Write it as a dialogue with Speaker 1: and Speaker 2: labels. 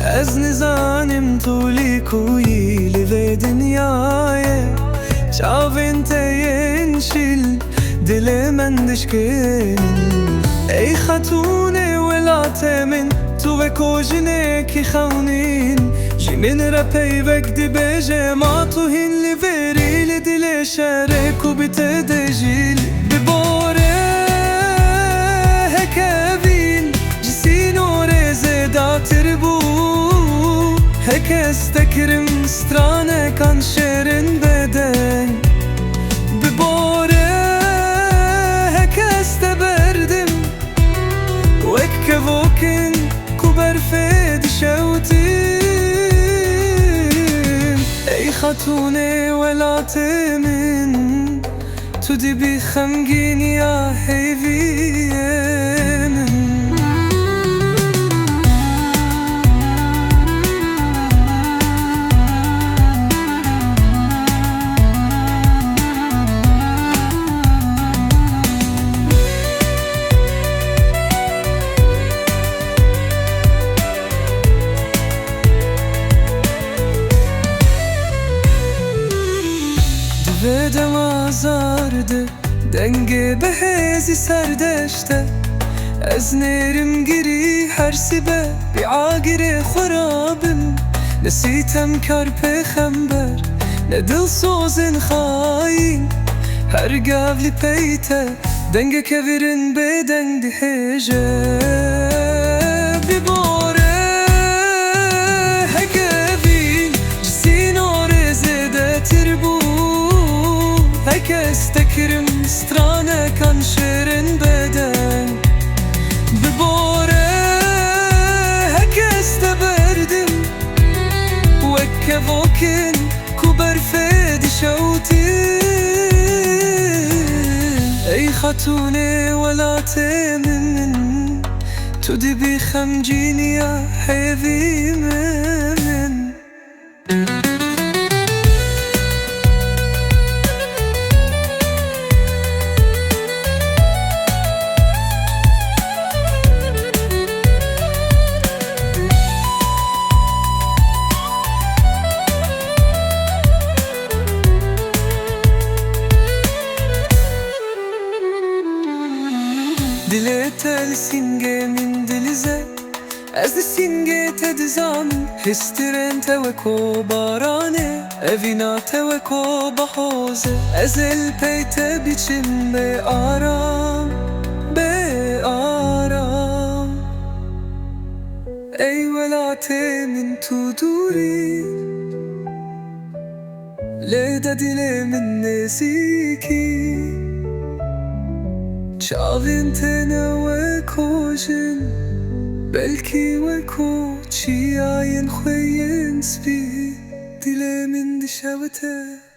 Speaker 1: از نزانم طولی کویی لوی دنیای چاوین تینشل دل من دشکن ای خاتون ولات من تو و کوجنه کی خونین جنین را پیوک دی بجه ما تو هین لوری لدل شارک و بتدجیل بباره هکوین جسی نور زداتر بو هک استکرم سترانه کان شیرین بدن بباره هک استبردم وک کوکن کوبر فید شوتیم ای خاتونه ولات من تو دی بی خمگین یا حیوی من بدم آزارده دنگ بهزی سردشته از نرم گیری هر سبه بیعاقر خرابم نسیتم کار پیغمبر ندل سوزن خاین هر قابلی پیته دنگ کبیرن بدنگ دهجه هک استکرم سترانه کان شیرین بدن بباره هک استبردم وک کوکن کوبر فید شوتیم ای خاتونه ولات من تو دی بی خمجین یا حیوی من دل تل سینگه من دلزه از سینگه تدزام هسترن توکو بارانه اوینا توکو بحوزه از الپیت بیچم به آرام به آرام ای ولات من تو دوری لیده دل من نزیکی چاوین تنه و کوچن بلکی و کوچی آین خوین سپی دل من دشوته